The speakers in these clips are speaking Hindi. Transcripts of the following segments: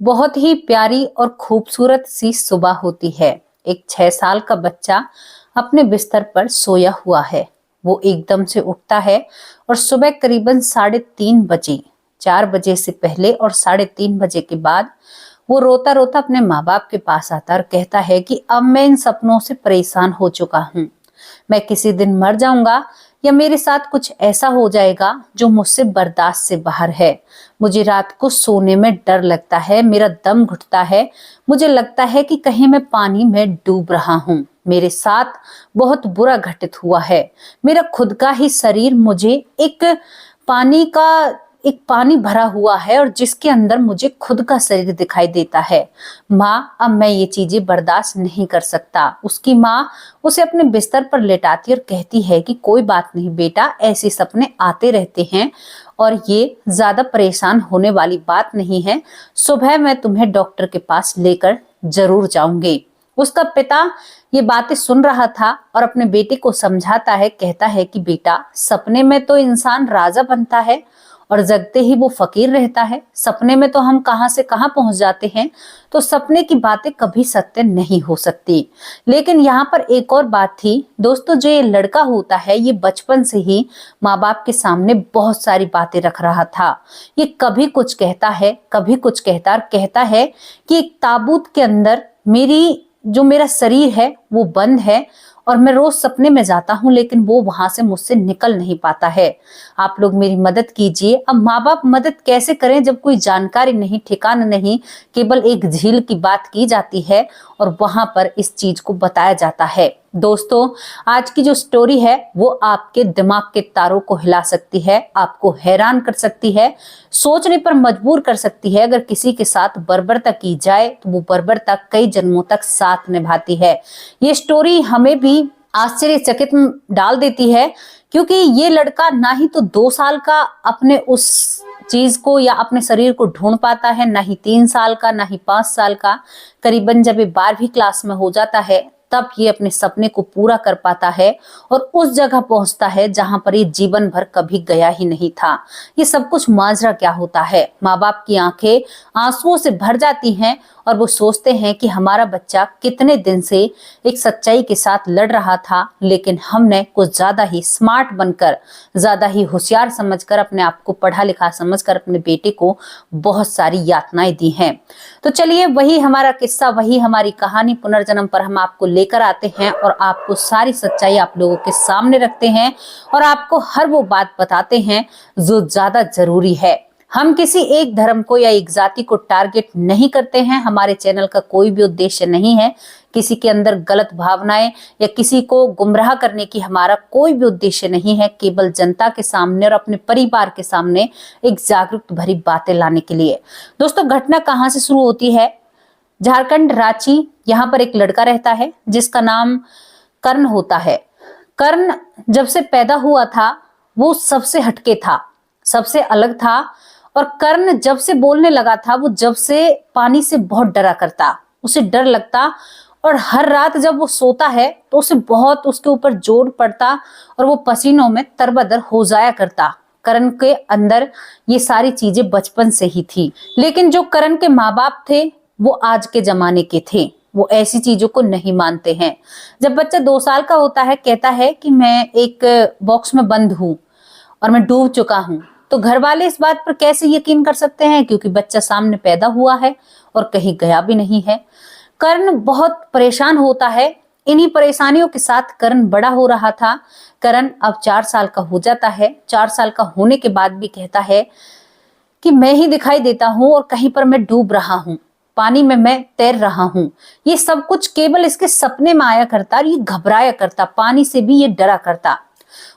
बहुत ही प्यारी और खूबसूरत सी सुबह होती है। एक 6 साल का बच्चा अपने बिस्तर पर सोया हुआ है। वो एकदम से उठता है और सुबह करीबन 3:30 बजे, 4 बजे से पहले और 3:30 बजे के बाद वो रोता रोता अपने माँ बाप के पास आता है और कहता है कि अब मैं इन सपनों से परेशान हो चुका हूँ। मैं किसी दिन मर जाऊंगा या मेरे साथ कुछ ऐसा हो जाएगा जो मुझसे बर्दाश्त से बाहर है। मुझे रात को सोने में डर लगता है, मेरा दम घुटता है। मुझे लगता है कि कहीं मैं पानी में डूब रहा हूँ। मेरे साथ बहुत बुरा घटित हुआ है। मेरा खुद का ही शरीर मुझे पानी का एक पानी भरा हुआ है और जिसके अंदर मुझे खुद का शरीर दिखाई देता है। माँ, अब मैं ये चीजें बर्दाश्त नहीं कर सकता। उसकी माँ उसे अपने बिस्तर पर लेटाती और कहती है कि कोई बात नहीं बेटा, ऐसे सपने आते रहते हैं और ये ज्यादा परेशान होने वाली बात नहीं है। सुबह मैं तुम्हें डॉक्टर के पास लेकर जरूर जाऊंगी। उसका पिता ये बातें सुन रहा था और अपने बेटे को समझाता है, कहता है कि बेटा, सपने में तो इंसान राजा बनता है और जगते ही वो फकीर रहता है। सपने में तो हम कहां से कहां पहुंच जाते हैं। तो सपने की बातें कभी सत्य नहीं हो सकती। लेकिन यहाँ पर एक और बात थी दोस्तों, जो ये लड़का होता है ये बचपन से ही माँ बाप के सामने बहुत सारी बातें रख रहा था। ये कभी कुछ कहता है, कभी कुछ कहता है कि एक ताबूत के अंदर मेरा शरीर है वो बंद है और मैं रोज सपने में जाता हूँ, लेकिन वो वहां से मुझसे निकल नहीं पाता है। आप लोग मेरी मदद कीजिए। अब माँ बाप मदद कैसे करें जब कोई जानकारी नहीं, ठिकाना नहीं। केवल एक झील की बात की जाती है और वहां पर इस चीज को बताया जाता है। दोस्तों, आज की जो स्टोरी है वो आपके दिमाग के तारों को हिला सकती है, आपको हैरान कर सकती है, सोचने पर मजबूर कर सकती है। अगर किसी के साथ बर्बरता की जाए तो वो बर्बरता कई जन्मों तक साथ निभाती है। ये स्टोरी हमें भी आश्चर्यचकित डाल देती है, क्योंकि ये लड़का ना ही तो 2 साल का अपने उस चीज को या अपने शरीर को ढूंढ पाता है, ना ही 3 साल का, ना ही 5 साल का। करीबन जब ये 12वीं क्लास में हो जाता है तब ये अपने सपने को पूरा कर पाता है और उस जगह पहुंचता है जहां पर ये जीवन भर कभी गया ही नहीं था। ये सब कुछ माजरा क्या होता है? माँ बाप की आंखें आंसुओं से भर जाती हैं और वो सोचते हैं कि हमारा बच्चा कितने दिन से एक सच्चाई के साथ लड़ रहा था, लेकिन हमने कुछ ज्यादा ही स्मार्ट बनकर, ज्यादा ही होशियार समझकर, अपने आप को पढ़ा लिखा समझकर अपने बेटे को बहुत सारी यातनाएं दी हैं। तो चलिए, वही हमारा किस्सा, वही हमारी कहानी पुनर्जन्म पर हम आपको लेकर आते हैं और आपको सारी सच्चाई आप लोगों के सामने रखते हैं और आपको हर वो बात बताते हैं जो ज्यादा जरूरी है। हम किसी एक धर्म को या एक जाति को टारगेट नहीं करते हैं। हमारे चैनल का कोई भी उद्देश्य नहीं है किसी के अंदर गलत भावनाएं या किसी को गुमराह करने की हमारा कोई भी उद्देश्य नहीं है। केवल जनता के सामने और अपने परिवार के सामने एक जागरूक भरी बातें लाने के लिए। दोस्तों, घटना कहां से शुरू होती है? झारखंड, रांची। यहाँ पर एक लड़का रहता है जिसका नाम कर्ण होता है। कर्ण जब से पैदा हुआ था वो सबसे हटके था, सबसे अलग था। और कर्ण जब से बोलने लगा था, वो जब से पानी से बहुत डरा करता, उसे डर लगता और हर रात जब वो सोता है तो उसे बहुत उसके ऊपर जोर पड़ता और वो पसीनों में तरबतर हो जाया करता। करण के अंदर ये सारी चीजें बचपन से ही थी। लेकिन जो करण के माँ बाप थे वो आज के जमाने के थे, वो ऐसी चीजों को नहीं मानते हैं। जब बच्चा 2 साल का होता है, कहता है कि मैं एक बॉक्स में बंद हूँ और मैं डूब चुका हूँ, तो घर वाले इस बात पर कैसे यकीन कर सकते हैं? क्योंकि बच्चा सामने पैदा हुआ है और कहीं गया भी नहीं है। कर्ण बहुत परेशान होता है। इन्हीं परेशानियों के साथ कर्ण बड़ा हो रहा था। कर्ण अब 4 साल का हो जाता है। 4 साल का होने के बाद भी कहता है कि मैं ही दिखाई देता हूँ और कहीं पर मैं डूब रहा हूँ, पानी में मैं तैर रहा हूँ। ये सब कुछ केवल इसके सपने में आया करता और ये घबराया करता, पानी से भी ये डरा करता।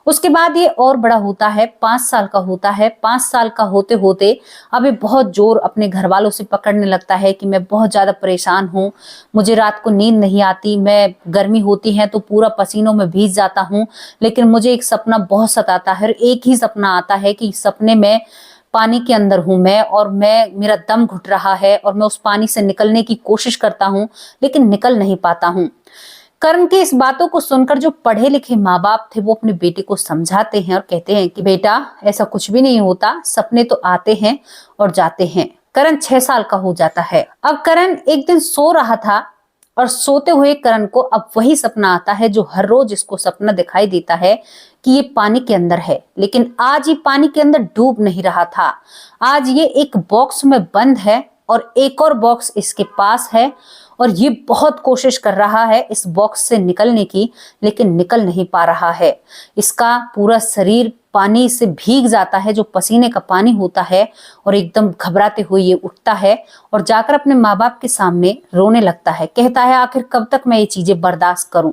उसके बाद ये और बड़ा होता है, 5 साल का होता है। 5 साल का होते होते अब ये बहुत जोर अपने घर वालों से पकड़ने लगता है कि मैं बहुत ज्यादा परेशान हूँ, मुझे रात को नींद नहीं आती, मैं गर्मी होती है तो पूरा पसीनों में भीग जाता हूँ, लेकिन मुझे एक सपना बहुत सताता है। एक ही सपना आता है कि सपने में पानी के अंदर हूं मैं और मेरा दम घुट रहा है और मैं उस पानी से निकलने की कोशिश करता हूं लेकिन निकल नहीं पाता हूं। कर्ण की इस बातों को सुनकर जो पढ़े लिखे माँ बाप थे वो अपने बेटे को समझाते हैं और कहते हैं कि बेटा, ऐसा कुछ भी नहीं होता, सपने तो आते हैं और जाते हैं। करण 6 साल का हो जाता है। अब करण एक दिन सो रहा था और सोते हुए करण को अब वही सपना आता है जो हर रोज इसको सपना दिखाई देता है कि ये पानी के अंदर है, लेकिन आज ये पानी के अंदर डूब नहीं रहा था। आज ये एक बॉक्स में बंद है और एक और बॉक्स इसके पास है और ये बहुत कोशिश कर रहा है इस बॉक्स से निकलने की, लेकिन निकल नहीं पा रहा है। इसका पूरा शरीर पानी से भीग जाता है, जो पसीने का पानी होता है, और एकदम घबराते हुए ये उठता है और जाकर अपने माँ बाप के सामने रोने लगता है। कहता है आखिर कब तक मैं ये चीजें बर्दाश्त करूं,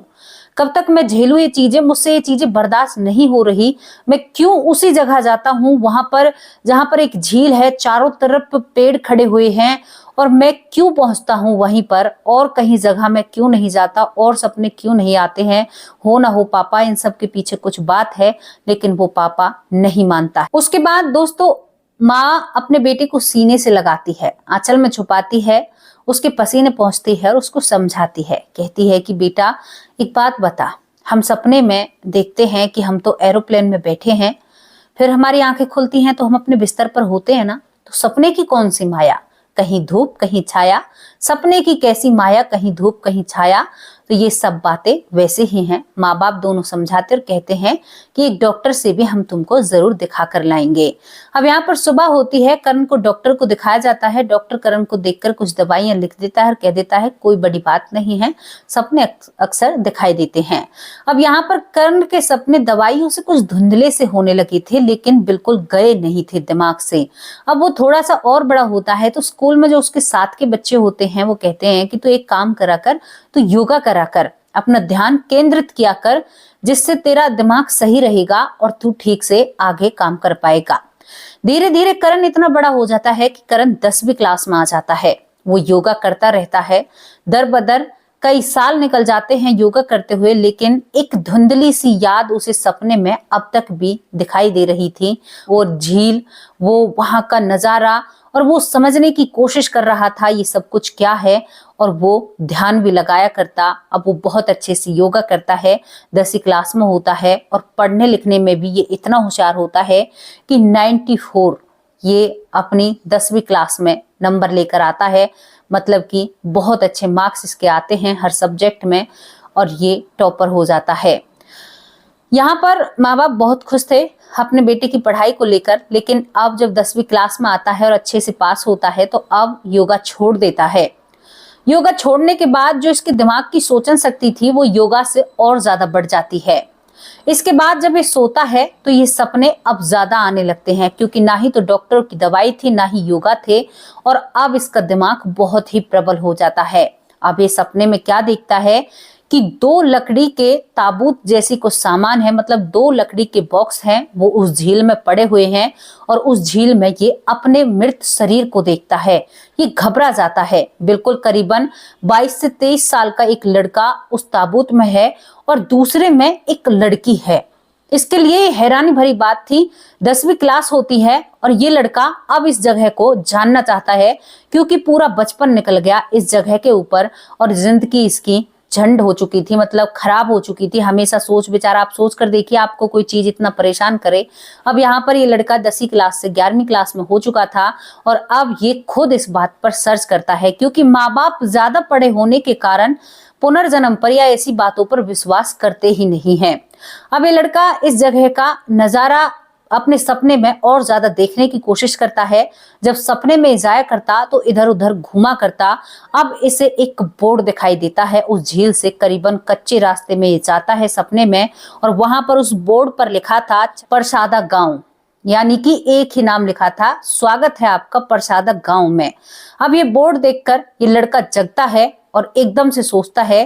कब तक मैं झेलूं ये चीजें, मुझसे ये चीजें बर्दाश्त नहीं हो रही। मैं क्यों उसी जगह जाता हूँ वहां पर जहां पर एक झील है, चारों तरफ पेड़ खड़े हुए हैं, और मैं क्यों पहुंचता हूँ वहीं पर, और कहीं जगह मैं क्यों नहीं जाता, और सपने क्यों नहीं आते हैं। हो ना हो पापा, इन सब के पीछे कुछ बात है, लेकिन वो पापा नहीं मानता। उसके बाद दोस्तों माँ अपने बेटे को सीने से लगाती है, आंचल में छुपाती है, उसके पसीने पहुंचती है और उसको समझाती है। कहती है कि बेटा एक बात बता, हम सपने में देखते हैं कि हम तो एरोप्लेन में बैठे हैं, फिर हमारी आंखें खुलती हैं तो हम अपने बिस्तर पर होते हैं ना, तो सपने की कौन सी माया, कहीं धूप कहीं छाया, सपने की कैसी माया, कहीं धूप कहीं छाया। तो ये सब बातें वैसे ही हैं। माँ बाप दोनों समझाते और कहते हैं कि एक डॉक्टर से भी हम तुमको जरूर दिखा कर लाएंगे। अब यहाँ पर सुबह होती है, करण को डॉक्टर को दिखाया जाता है। डॉक्टर करण को देखकर कुछ दवाइयां लिख देता है और कह देता है कोई बड़ी बात नहीं है, सपने अक्सर दिखाई देते हैं। अब यहाँ पर करण के सपने दवाइयों से कुछ धुंधले से होने लगे थे, लेकिन बिल्कुल गए नहीं थे दिमाग से। अब वो थोड़ा सा और बड़ा होता है तो स्कूल में जो उसके साथ के बच्चे होते हैं वो कहते हैं कि तू एक काम करा कर, तू योगा करा कर, अपना ध्यान केंद्रित किया कर, जिससे तेरा दिमाग सही रहेगा और तू ठीक से आगे काम कर पाएगा। धीरे धीरे करण इतना बड़ा हो जाता है कि करण 10वीं क्लास में आ जाता है। वो योगा करता रहता है, दर बदर कई साल निकल जाते हैं योगा करते हुए, लेकिन एक धुंधली सी याद उसे सपने में अब तक भी दिखाई दे रही थी। वो झील, वो वहां का नजारा, और वो समझने की कोशिश कर रहा था ये सब कुछ क्या है, और वो ध्यान भी लगाया करता। अब वो बहुत अच्छे से योगा करता है, 10वीं क्लास में होता है, और पढ़ने लिखने में भी ये इतना होशियार होता है कि 94 ये अपनी 10वीं क्लास में नंबर लेकर आता है। मतलब कि बहुत अच्छे मार्क्स इसके आते हैं हर सब्जेक्ट में, और ये टॉपर हो जाता है। यहाँ पर माँ बाप बहुत खुश थे अपने बेटे की पढ़ाई को लेकर, लेकिन अब जब 10वीं क्लास में आता है और अच्छे से पास होता है तो अब योगा छोड़ देता है। योगा छोड़ने के बाद जो इसके दिमाग की सोचन शक्ति थी वो योगा से और ज्यादा बढ़ जाती है। इसके बाद जब ये सोता है तो ये सपने अब ज्यादा आने लगते हैं, क्योंकि ना ही तो डॉक्टर की दवाई थी ना ही योगा थे, और अब इसका दिमाग बहुत ही प्रबल हो जाता है। अब ये सपने में क्या देखता है कि 2 लकड़ी के ताबूत जैसी कुछ सामान है, मतलब 2 लकड़ी के बॉक्स हैं, वो उस झील में पड़े हुए हैं, और उस झील में ये अपने मृत शरीर को देखता है। ये घबरा जाता है। बिल्कुल करीबन 22 से 23 साल का एक लड़का उस ताबूत में है और दूसरे में एक लड़की है। इसके लिए हैरानी भरी बात थी, 10वीं क्लास होती है और ये लड़का अब इस जगह को जानना चाहता है, क्योंकि पूरा बचपन निकल गया इस जगह के ऊपर और जिंदगी इसकी झंड हो चुकी थी, मतलब खराब हो चुकी थी। हमेशा सोच विचार, आप सोच कर देखिए, आपको कोई चीज इतना परेशान करे। अब यहाँ पर ये लड़का 10वीं क्लास से 11वीं क्लास में हो चुका था, और अब ये खुद इस बात पर सर्च करता है, क्योंकि माँ बाप ज्यादा पढ़े होने के कारण पुनर्जन्म पर या ऐसी बातों पर विश्वास करते ही नहीं है। अब ये लड़का इस जगह का नजारा अपने सपने में और ज्यादा देखने की कोशिश करता है। जब सपने में जाया करता तो इधर उधर घूमा करता। अब इसे एक बोर्ड दिखाई देता है उस झील से करीबन कच्चे रास्ते में ये जाता है सपने में, और वहां पर उस बोर्ड पर लिखा था परसादा गांव, यानी कि एक ही नाम लिखा था, स्वागत है आपका परसादा गांव में। अब ये बोर्ड देखकर ये लड़का जगता है और एकदम से सोचता है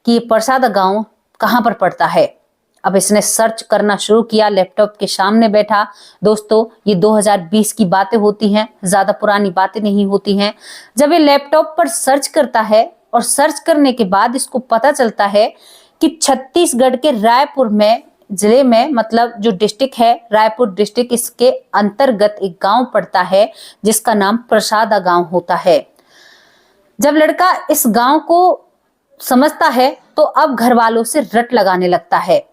कि ये परसादा गांव कहाँ पर पड़ता है। अब इसने सर्च करना शुरू किया, लैपटॉप के सामने बैठा। दोस्तों ये 2020 की बातें होती हैं, ज्यादा पुरानी बातें नहीं होती हैं। जब ये लैपटॉप पर सर्च करता है और सर्च करने के बाद इसको पता चलता है कि छत्तीसगढ़ के रायपुर में जिले में, मतलब जो डिस्ट्रिक्ट है रायपुर डिस्ट्रिक्ट, इसके अंतर्गत एक गांव पड़ता है जिसका नाम परसादा गांव होता है। जब लड़का इस गांव को समझता है तो अब घर वालों से रट लगाने लगता है।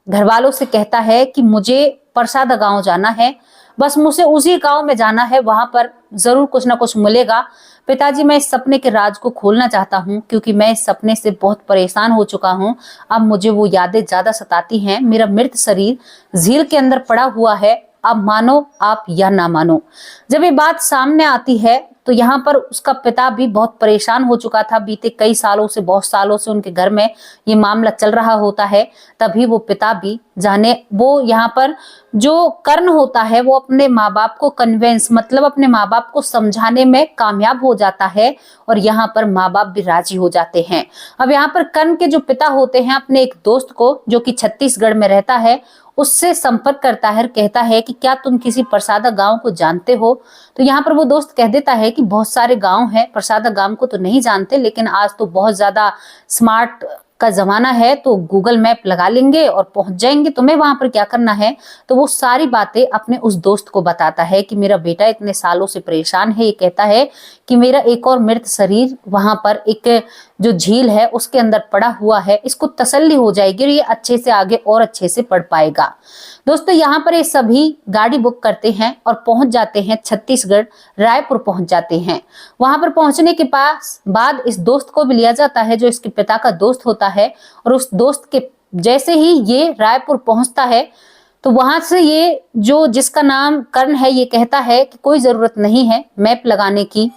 घर वालों से कहता है कि मुझे परसादा गांव जाना है, बस मुझे उसी गांव में जाना है, वहां पर जरूर कुछ ना कुछ मिलेगा। पिताजी, मैं इस सपने के राज को खोलना चाहता हूँ, क्योंकि मैं इस सपने से बहुत परेशान हो चुका हूँ। अब मुझे वो यादें ज्यादा सताती हैं। मेरा मृत शरीर झील के अंदर पड़ा हुआ है। अब मानो आप या ना मानो। जब ये बात सामने आती है तो यहाँ पर उसका पिता भी बहुत परेशान हो चुका था। बीते कई सालों से, बहुत सालों से उनके घर में ये मामला चल रहा होता है। तभी वो पिता भी जाने, वो यहाँ पर जो कर्ण होता है वो अपने माँ बाप को कन्वेंस, मतलब अपने माँ बाप को समझाने में कामयाब हो जाता है और यहाँ पर माँ बाप भी राजी हो जाते हैं। अब यहाँ पर कर्ण के जो पिता होते हैं अपने एक दोस्त को, जो कि छत्तीसगढ़ में रहता है, उससे संपर्क करता है और कहता है कि क्या तुम किसी प्रसादा गांव को जानते हो। तो यहाँ पर वो दोस्त कह देता है कि बहुत सारे गांव हैं, प्रसादा गांव को तो नहीं जानते, लेकिन आज तो बहुत ज्यादा स्मार्ट का जमाना है, तो गूगल मैप लगा लेंगे और पहुंच जाएंगे। तुम्हें वहां पर क्या करना है। तो वो सारी बातें अपने उस दोस्त को बताता है कि मेरा बेटा इतने सालों से परेशान है। ये कहता है कि मेरा एक और मृत शरीर वहां पर एक जो झील है उसके अंदर पड़ा हुआ है, इसको तसल्ली हो जाएगी और ये अच्छे से आगे और अच्छे से पढ़ पाएगा। दोस्तों, यहाँ पर ये सभी गाड़ी बुक करते हैं और पहुंच जाते हैं छत्तीसगढ़, रायपुर पहुंच जाते हैं। वहां पर पहुंचने के बाद इस दोस्त को भी लिया जाता है, जो इसके पिता का दोस्त होता है। और उस दोस्त के जैसे ही ये रायपुर पहुंचता है तो वहां से ये जो जिसका नाम कर्ण है, ये कहता है कि कोई जरूरत नहीं है मैप लगाने की,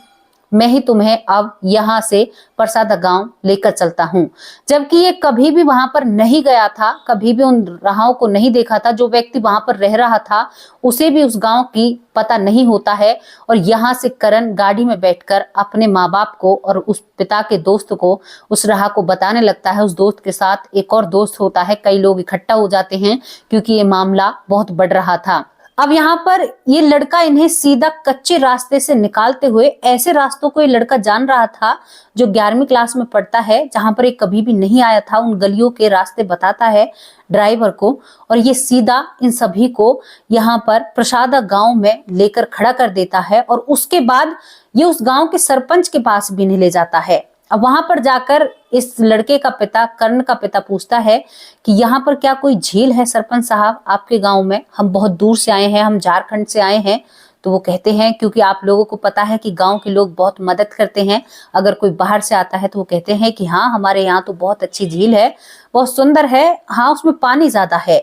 मैं ही तुम्हें अब यहाँ से प्रसादा गांव लेकर चलता हूँ। जबकि ये कभी भी वहां पर नहीं गया था, कभी भी उन राहों को नहीं देखा था। जो व्यक्ति वहां पर रह रहा था उसे भी उस गांव की पता नहीं होता है। और यहाँ से करण गाड़ी में बैठकर अपने माँ बाप को और उस पिता के दोस्त को उस राह को बताने लगता है। उस दोस्त के साथ एक और दोस्त होता है, कई लोग इकट्ठा हो जाते हैं क्योंकि ये मामला बहुत बढ़ रहा था। अब यहाँ पर ये लड़का इन्हें सीधा कच्चे रास्ते से निकालते हुए ऐसे रास्तों को ये लड़का जान रहा था जो 11वीं क्लास में पढ़ता है, जहां पर ये कभी भी नहीं आया था। उन गलियों के रास्ते बताता है ड्राइवर को और ये सीधा इन सभी को यहाँ पर प्रसादा गांव में लेकर खड़ा कर देता है। और उसके बाद ये उस गांव के सरपंच के पास भी नहीं ले जाता है। अब वहां पर जाकर इस लड़के का पिता, कर्ण का पिता, पूछता है कि यहाँ पर क्या कोई झील है सरपंच साहब आपके गांव में? हम बहुत दूर से आए हैं, हम झारखंड से आए हैं। तो वो कहते हैं क्योंकि आप लोगों को पता है कि गांव के लोग बहुत मदद करते हैं, अगर कोई बाहर से आता है तो वो कहते हैं कि हाँ हमारे यहाँ तो बहुत अच्छी झील है, बहुत सुंदर है, हाँ उसमें पानी ज्यादा है।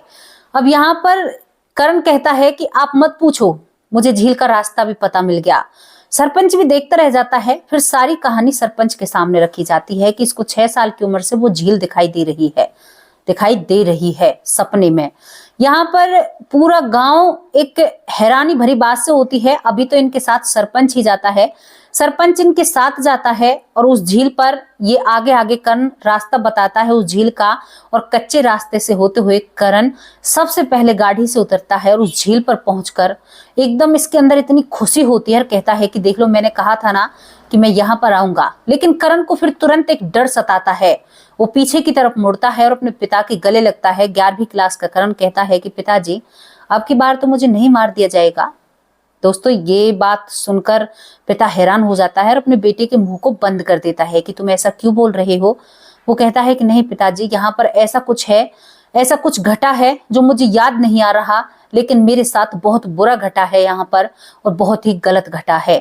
अब यहाँ पर कर्ण कहता है कि आप मत पूछो, मुझे झील का रास्ता भी पता मिल गया। सरपंच भी देखता रह जाता है। फिर सारी कहानी सरपंच के सामने रखी जाती है कि इसको 6 साल की उम्र से वो झील दिखाई दे रही है सपने में। यहाँ पर पूरा गांव एक हैरानी भरी बात से होती है। अभी तो इनके साथ सरपंच ही जाता है, सरपंच इनके साथ जाता है और उस झील पर ये आगे आगे कर्ण रास्ता बताता है उस झील का। और कच्चे रास्ते से होते हुए कर्ण सबसे पहले गाड़ी से उतरता है और उस झील पर पहुंचकर एकदम इसके अंदर इतनी खुशी होती है और कहता है कि देख लो, मैंने कहा था ना कि मैं यहाँ पर आऊंगा। लेकिन कर्ण को फिर तुरंत एक डर सताता है। वो पीछे की तरफ मुड़ता है और अपने पिता के गले लगता है। 11वीं क्लास का कर्ण कहता है कि पिताजी, अब की बार तो मुझे नहीं मार दिया जाएगा। दोस्तों, ये बात सुनकर पिता हैरान हो जाता है और अपने बेटे के मुंह को बंद कर देता है कि तुम ऐसा क्यों बोल रहे हो। वो कहता है कि नहीं पिताजी, यहाँ पर ऐसा कुछ है, ऐसा कुछ घटा है जो मुझे याद नहीं आ रहा, लेकिन मेरे साथ बहुत बुरा घटा है यहाँ पर और बहुत ही गलत घटा है।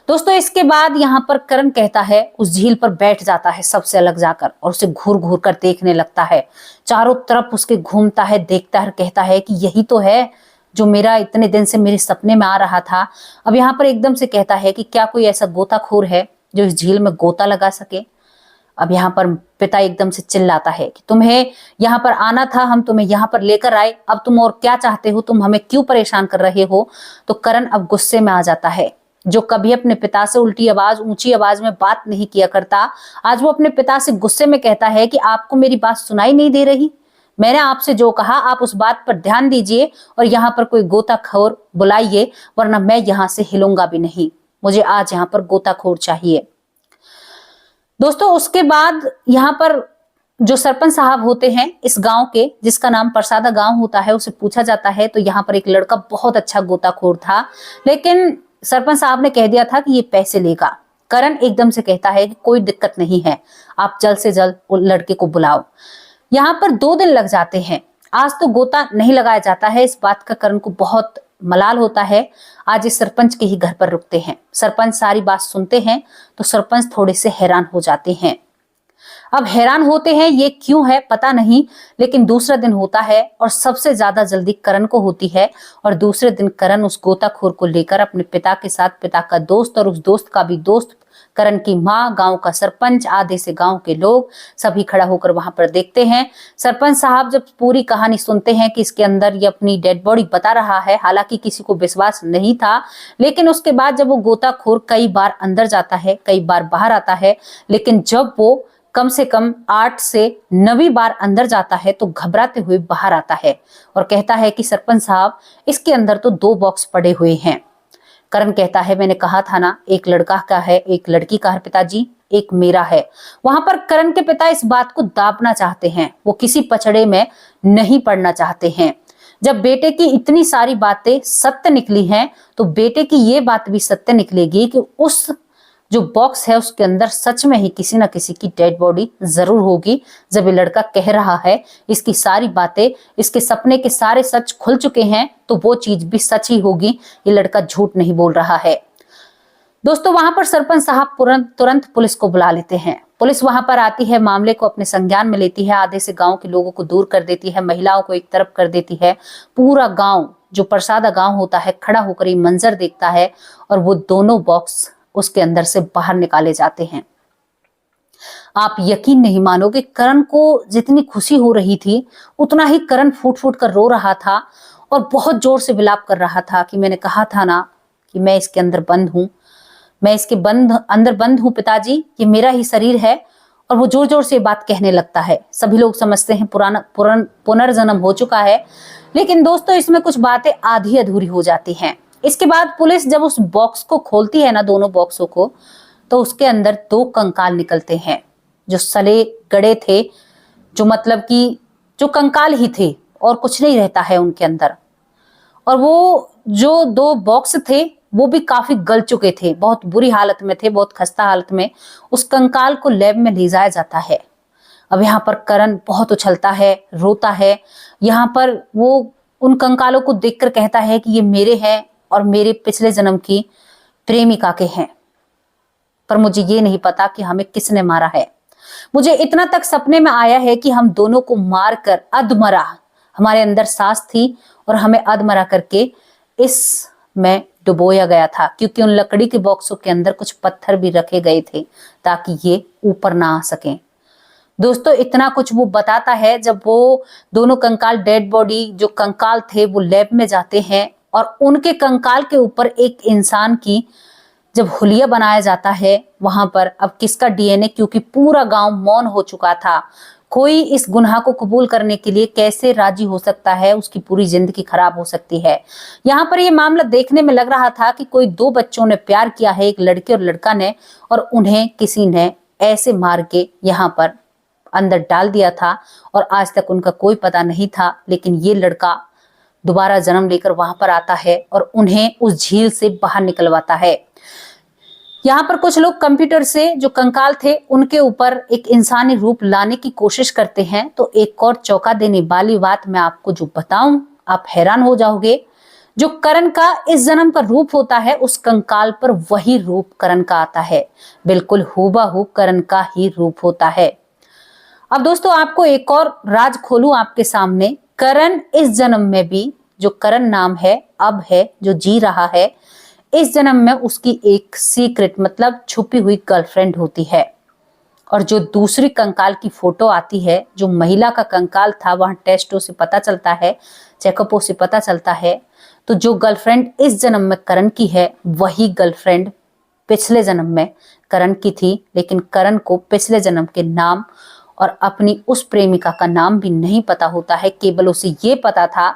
दोस्तों, इसके बाद यहाँ पर कर्ण कहता है उस झील पर बैठ जाता है सबसे अलग जाकर और उसे घूर घूर कर देखने लगता है। चारों तरफ उसके घूमता है, देखता है, कहता है कि यही तो है जो मेरा इतने दिन से मेरे सपने में आ रहा था। अब यहाँ पर एकदम से कहता है कि क्या कोई ऐसा गोताखोर है जो इस झील में गोता लगा सके। अब यहाँ पर पिता एकदम से चिल्लाता है कि तुम्हें यहाँ पर आना था, हम तुम्हें यहाँ पर लेकर आए, अब तुम और क्या चाहते हो, तुम हमें क्यों परेशान कर रहे हो। तो कर्ण अब गुस्से में आ जाता है। जो कभी अपने पिता से ऊंची आवाज में बात नहीं किया करता, आज वो अपने पिता से गुस्से में कहता है कि आपको मेरी बात सुनाई नहीं दे रही? मैंने आपसे जो कहा आप उस बात पर ध्यान दीजिए और यहाँ पर कोई गोताखोर बुलाइए, वरना मैं यहाँ से हिलूंगा भी नहीं। मुझे आज यहाँ पर गोताखोर चाहिए। दोस्तों, उसके बाद यहाँ पर जो सरपंच साहब होते हैं इस गांव के, जिसका नाम प्रसादा गांव होता है, उसे पूछा जाता है तो यहाँ पर एक लड़का बहुत अच्छा गोताखोर था, लेकिन सरपंच साहब ने कह दिया था कि ये पैसे लेगा। कर्ण एकदम से कहता है कि कोई दिक्कत नहीं है, आप जल्द से जल्द उस लड़के को बुलाओ। यहाँ पर 2 दिन लग जाते हैं। आज तो गोता नहीं लगाया जाता है। इस बात का कर्ण को बहुत मलाल होता है आज इस सरपंच के ही घर पर रुकते हैं। सरपंच सारी बात सुनते हैं तो सरपंच थोड़े से हैरान हो जाते हैं। अब हैरान होते हैं ये क्यों है पता नहीं, लेकिन दूसरा दिन होता है और सबसे ज्यादा जल्दी करण को होती है। और दूसरे दिन करण उस गोताखोर को लेकर अपने पिता के साथ, पिता का दोस्त और उस दोस्त का भी दोस्त, करण की माँ, गांव का सरपंच, आधे से गांव के लोग सभी खड़ा होकर वहां पर देखते हैं। सरपंच साहब जब पूरी कहानी सुनते हैं कि इसके अंदर ये अपनी डेड बॉडी बता रहा है, हालांकि किसी को विश्वास नहीं था, लेकिन उसके बाद जब वो गोताखोर कई बार अंदर जाता है, कई बार बाहर आता है, लेकिन जब वो कम से कम 8 से 9 बार अंदर जाता है तो घबराते हुए बाहर आता है और कहता है कि सरपंच साहब इसके अंदर तो 2 बॉक्स पड़े हुए हैं। करण कहता है मैंने कहा था ना, एक लड़का का है एक लड़की का है पिताजी, एक मेरा है। वहां पर करण के पिता इस बात को दाबना चाहते हैं, वो किसी पचड़े में नहीं पड़ना चाहते हैं। जब बेटे की इतनी सारी बातें सत्य निकली हैं तो बेटे की ये बात भी सत्य निकलेगी कि उस जो बॉक्स है उसके अंदर सच में ही किसी ना किसी की डेड बॉडी जरूर होगी। जब ये लड़का कह रहा है इसकी सारी बातें, इसके सपने के सारे सच खुल चुके हैं तो वो चीज भी सच ही होगी, ये लड़का झूठ नहीं बोल रहा है। दोस्तों वहां पर सरपंच साहब तुरंत पुलिस को बुला लेते हैं। पुलिस वहां पर आती है, मामले को अपने संज्ञान में लेती है, आधे से गांव के लोगों को दूर कर देती है, महिलाओं को एक तरफ कर देती है। पूरा गांव जो प्रसादा गांव होता है खड़ा होकर ये मंजर देखता है और वो दोनों बॉक्स उसके अंदर से बाहर निकाले जाते हैं। आप यकीन नहीं मानोगे, करण को जितनी खुशी हो रही थी उतना ही करण फूट फूट कर रो रहा था और बहुत जोर से विलाप कर रहा था कि मैंने कहा था ना कि मैं इसके अंदर बंद हूं, मैं इसके अंदर बंद हूं पिताजी, ये मेरा ही शरीर है। और वो जोर जोर से बात कहने लगता है। सभी लोग समझते हैं पुनर्जन्म हो चुका है, लेकिन दोस्तों इसमें कुछ बातें आधी अधूरी हो जाती हैं। इसके बाद पुलिस जब उस बॉक्स को खोलती है ना, दोनों बॉक्सों को, तो उसके अंदर 2 कंकाल निकलते हैं जो सले गड़े थे, जो मतलब कि जो कंकाल ही थे और कुछ नहीं रहता है उनके अंदर। और वो जो 2 बॉक्स थे वो भी काफी गल चुके थे, बहुत बुरी हालत में थे, बहुत खस्ता हालत में। उस कंकाल को लैब में ले जाया जाता है। अब यहाँ पर करण बहुत उछलता है, रोता है। यहाँ पर वो उन कंकालों को देखकर कहता है कि ये मेरे हैं और मेरे पिछले जन्म की प्रेमिका के हैं, पर मुझे ये नहीं पता कि हमें किसने मारा है। मुझे इतना तक सपने में आया है कि हम दोनों को मारकर अधमरा, हमारे अंदर सांस थी और हमें अधमरा करके इसमें डुबोया गया था, क्योंकि उन लकड़ी के बॉक्सों के अंदर कुछ पत्थर भी रखे गए थे ताकि ये ऊपर ना आ सकें। दोस्तों इतना कुछ वो बताता है। जब वो दोनों कंकाल, डेड बॉडी जो कंकाल थे, वो लैब में जाते हैं और उनके कंकाल के ऊपर एक इंसान की जब हुलिया बनाया जाता है, वहां पर अब किसका डीएनए, क्योंकि पूरा गांव मौन हो चुका था, कोई इस गुनाह को कबूल करने के लिए कैसे राजी हो सकता है, उसकी पूरी जिंदगी खराब हो सकती है। यहाँ पर ये मामला देखने में लग रहा था कि कोई 2 बच्चों ने प्यार किया है, एक लड़के और लड़का ने, और उन्हें किसी ने ऐसे मार के यहाँ पर अंदर डाल दिया था और आज तक उनका कोई पता नहीं था। लेकिन ये लड़का दोबारा जन्म लेकर वहां पर आता है और उन्हें उस झील से बाहर निकलवाता है। यहाँ पर कुछ लोग कंप्यूटर से जो कंकाल थे उनके ऊपर एक इंसानी रूप लाने की कोशिश करते हैं। तो एक और चौंका देने वाली बात मैं आपको जो बताऊं, आप हैरान हो जाओगे। जो करण का इस जन्म का रूप होता है, उस कंकाल पर वही रूप करण का आता है, बिल्कुल हूबहू करण का ही रूप होता है। अब दोस्तों आपको एक और राज खोलूं आपके सामने। करण इस जन्म में भी, जो करण नाम है अब है, जो जी रहा है, इस जन्म में उसकी एक सीक्रेट मतलब छुपी हुई गर्लफ्रेंड होती है। और जो दूसरी कंकाल की फोटो आती है, जो महिला का कंकाल था, वहां टेस्टों से पता चलता है, चेकअपों से पता चलता है, तो जो गर्लफ्रेंड इस जन्म में करण की है वही गर्लफ्रेंड पिछले जन्म में करण की थी। लेकिन करण को पिछले जन्म के नाम और अपनी उस प्रेमिका का नाम भी नहीं पता होता है। केवल उसे ये पता था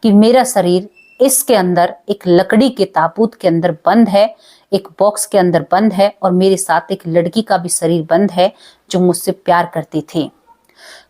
कि मेरा शरीर इसके अंदर एक लकड़ी के ताबूत के अंदर बंद है, एक बॉक्स के अंदर बंद है, और मेरे साथ एक लड़की का भी शरीर बंद है जो मुझसे प्यार करती थी।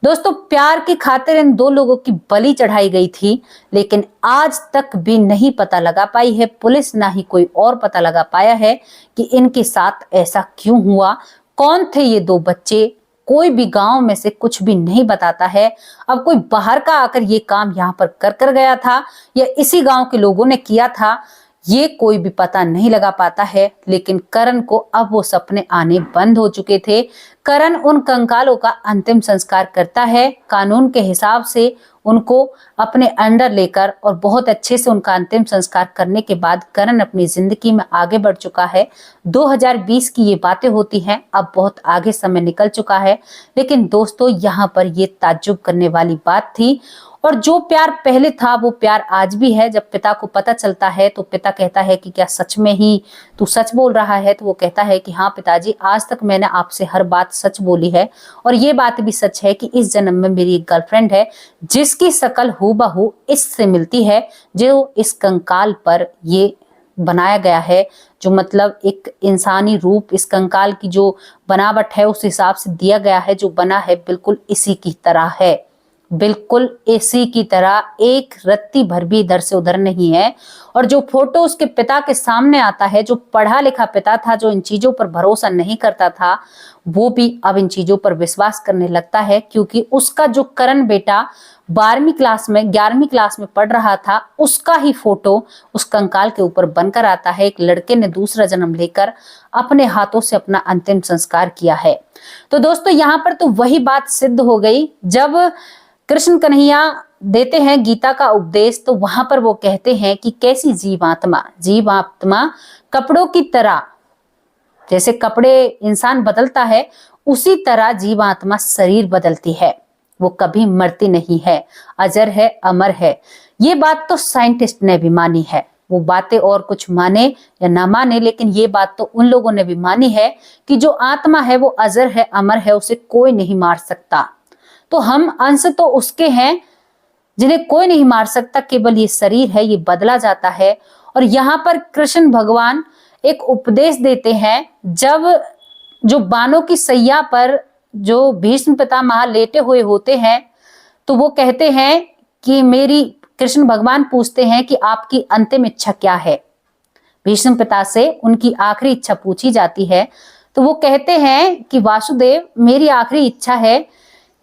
दोस्तों प्यार की खातिर इन 2 लोगों की बलि चढ़ाई गई थी, लेकिन आज तक भी नहीं पता लगा पाई है पुलिस, ना ही कोई और पता लगा पाया है कि इनके साथ ऐसा क्यों हुआ, कौन थे ये 2 बच्चे, कोई भी गांव में से कुछ भी नहीं बताता है। अब कोई बाहर का आकर ये काम यहाँ पर कर गया था या इसी गांव के लोगों ने किया था, ये कोई भी पता नहीं लगा पाता है। लेकिन करण को अब वो सपने आने बंद हो चुके थे। करण उन कंकालों का अंतिम संस्कार करता है कानून के हिसाब से, उनको अपने अंडर लेकर, और बहुत अच्छे से उनका अंतिम संस्कार करने के बाद करण अपनी जिंदगी में आगे बढ़ चुका है। 2020 की ये बातें होती हैं, अब बहुत आगे समय निकल चुका है। लेकिन दोस्तों, यहाँ पर ये ताज्जुब करने वाली बात थी। और जो प्यार पहले था वो प्यार आज भी है। जब पिता को पता चलता है तो पिता कहता है कि क्या सच में ही तू सच बोल रहा है? तो वो कहता है कि हाँ पिताजी, आज तक मैंने आपसे हर बात सच बोली है, और ये बात भी सच है कि इस जन्म में मेरी एक गर्लफ्रेंड है जिसकी शक्ल हूबहू इससे मिलती है जो इस कंकाल पर ये बनाया गया है। जो मतलब एक इंसानी रूप इस कंकाल की जो बनावट है उस हिसाब से दिया गया है, जो बना है बिल्कुल इसी की तरह है, बिल्कुल इसी की तरह, एक रत्ती भर भी इधर से उधर नहीं है। और जो फोटो उसके पिता के सामने आता है, जो पढ़ा लिखा पिता था, जो इन चीजों पर भरोसा नहीं करता था, वो भी अब इन चीजों पर विश्वास करने लगता है। क्योंकि उसका जो करण बेटा 11वीं क्लास में पढ़ रहा था, उसका ही फोटो उस कंकाल के ऊपर बनकर आता है। एक लड़के ने दूसरा जन्म लेकर अपने हाथों से अपना अंतिम संस्कार किया है। तो दोस्तों, यहाँ पर तो वही बात सिद्ध हो गई जब कृष्ण कन्हैया देते हैं गीता का उपदेश। तो वहां पर वो कहते हैं कि कैसी जीवात्मा कपड़ों की तरह, जैसे कपड़े इंसान बदलता है उसी तरह जीवात्मा शरीर बदलती है, वो कभी मरती नहीं है, अजर है, अमर है। ये बात तो साइंटिस्ट ने भी मानी है। वो बातें और कुछ माने या ना माने, लेकिन ये बात तो उन लोगों ने भी मानी है कि जो आत्मा है वो अजर है, अमर है, उसे कोई नहीं मार सकता। तो हम अंश तो उसके हैं जिन्हें कोई नहीं मार सकता, केवल ये शरीर है, ये बदला जाता है। और यहाँ पर कृष्ण भगवान एक उपदेश देते हैं, जब जो बानों की सैया पर जो भीष्म पितामह लेटे हुए होते हैं, तो वो कहते हैं कि कृष्ण भगवान पूछते हैं कि आपकी अंतिम इच्छा क्या है। भीष्म पिता से उनकी आखिरी इच्छा पूछी जाती है, तो वो कहते हैं कि वासुदेव, मेरी आखिरी इच्छा है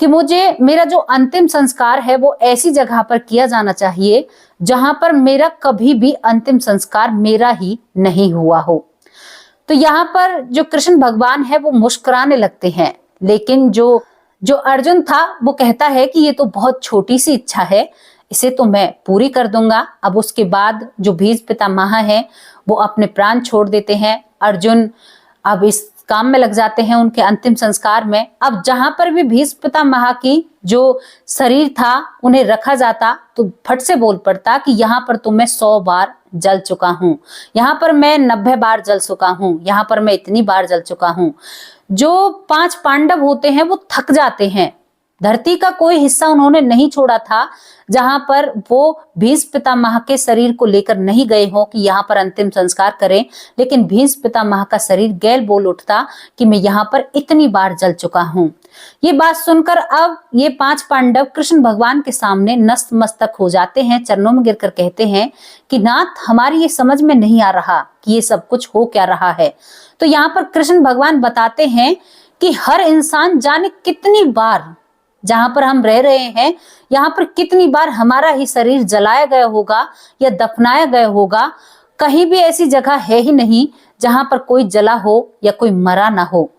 कि मेरा जो अंतिम संस्कार है वो ऐसी जगह पर किया जाना चाहिए जहां पर मेरा कभी भी अंतिम संस्कार मेरा ही नहीं हुआ हो। तो यहाँ पर जो कृष्ण भगवान है वो मुस्कुराने लगते हैं। लेकिन जो अर्जुन था वो कहता है कि ये तो बहुत छोटी सी इच्छा है, इसे तो मैं पूरी कर दूंगा। अब उसके बाद जो भीष्म पितामह है वो अपने प्राण छोड़ देते हैं। अर्जुन अब इस काम में लग जाते हैं उनके अंतिम संस्कार में। अब जहां पर भी भीष्म पितामह की जो शरीर था उन्हें रखा जाता, तो फट से बोल पड़ता कि यहाँ पर तो मैं 100 बार जल चुका हूँ, यहाँ पर मैं 90 बार जल चुका हूँ, यहाँ पर मैं इतनी बार जल चुका हूँ। जो 5 पांडव होते हैं वो थक जाते हैं। धरती का कोई हिस्सा उन्होंने नहीं छोड़ा था जहां पर वो भीष्म पितामह के शरीर को लेकर नहीं गए हो कि यहाँ पर अंतिम संस्कार करें। लेकिन भीष्म पितामह का शरीर गैल बोल उठता कि मैं यहाँ पर इतनी बार जल चुका हूँ। ये बात सुनकर अब ये 5 पांडव कृष्ण भगवान के सामने नतमस्तक हो जाते हैं, चरणों में गिरकर कहते हैं कि नाथ, हमारी ये समझ में नहीं आ रहा कि ये सब कुछ हो क्या रहा है। तो यहाँ पर कृष्ण भगवान बताते हैं कि हर इंसान जाने कितनी बार जहां पर हम रह रहे हैं, यहाँ पर कितनी बार हमारा ही शरीर जलाया गया होगा या दफनाया गया होगा। कहीं भी ऐसी जगह है ही नहीं जहां पर कोई जला हो या कोई मरा ना हो।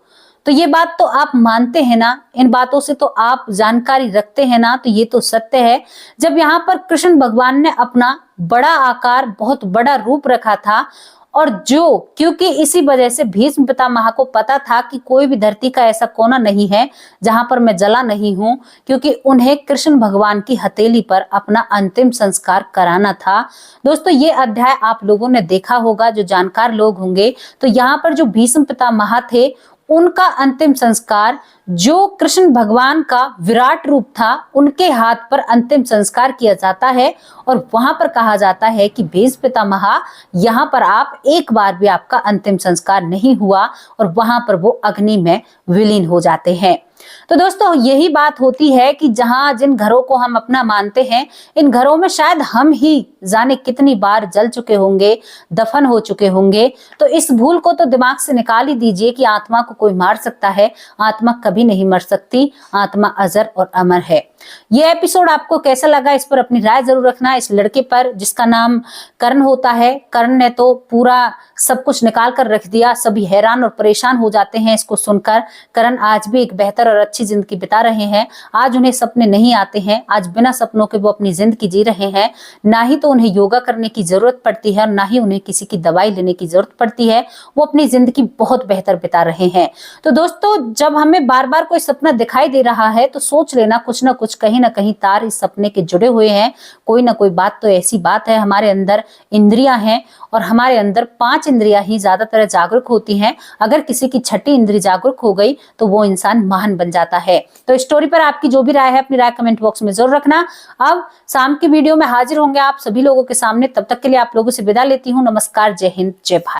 तो ये बात तो आप मानते हैं ना, इन बातों से तो आप जानकारी रखते हैं ना। तो ये तो सत्य है। जब यहाँ पर कृष्ण भगवान ने अपना बड़ा आकार, बहुत बड़ा रूप रखा था, और क्योंकि इसी वजह से भीष्म पितामह को पता था कि कोई भी धरती का ऐसा कोना नहीं है जहां पर मैं जला नहीं हूं, क्योंकि उन्हें कृष्ण भगवान की हथेली पर अपना अंतिम संस्कार कराना था। दोस्तों, ये अध्याय आप लोगों ने देखा होगा, जो जानकार लोग होंगे। तो यहाँ पर जो भीष्म पितामह थे उनका अंतिम संस्कार, जो कृष्ण भगवान का विराट रूप था, उनके हाथ पर अंतिम संस्कार किया जाता है। और वहां पर कहा जाता है कि भीष्म पितामह, यहाँ पर आप एक बार भी आपका अंतिम संस्कार नहीं हुआ, और वहां पर वो अग्नि में विलीन हो जाते हैं। तो दोस्तों, यही बात होती है कि जिन घरों को हम अपना मानते हैं, इन घरों में शायद हम ही जाने कितनी बार जल चुके होंगे, दफन हो चुके होंगे। तो इस भूल को तो दिमाग से निकाल ही दीजिए कि आत्मा को कोई मार सकता है। आत्मा कभी कभी नहीं मर सकती, आत्मा अजर और अमर है। ये एपिसोड आपको कैसा लगा, इस पर अपनी राय जरूर रखना। इस लड़के पर जिसका नाम करण होता है, करण ने तो पूरा सब कुछ निकाल कर रख दिया। सभी हैरान और परेशान हो जाते हैं इसको सुनकर। करण आज भी एक बेहतर और अच्छी जिंदगी बिता रहे हैं। आज उन्हें सपने नहीं आते हैं, आज बिना सपनों के वो अपनी जिंदगी जी रहे हैं। ना ही तो उन्हें योगा करने की जरूरत पड़ती है और ना ही उन्हें किसी की दवाई लेने की जरूरत पड़ती है। वो अपनी जिंदगी बहुत बेहतर बिता रहे हैं। तो दोस्तों, जब हमें बार बार कोई सपना दिखाई दे रहा है तो सोच लेना कुछ ना कुछ, कहीं ना कहीं तार इस सपने के जुड़े हुए हैं। कोई ना कोई बात तो ऐसी बात है। हमारे अंदर इंद्रियां हैं और हमारे अंदर 5 इंद्रियां ही ज्यादातर जागरूक होती हैं। अगर किसी की छठी इंद्रिय जागरूक हो गई तो वो इंसान महान बन जाता है। तो स्टोरी पर आपकी जो भी राय है, अपनी राय कमेंट बॉक्स में जरूर रखना। अब शाम की वीडियो में हाजिर होंगे आप सभी लोगों के सामने। तब तक के लिए आप लोगों से विदा लेती हूँ। नमस्कार, जय हिंद, जय भारत।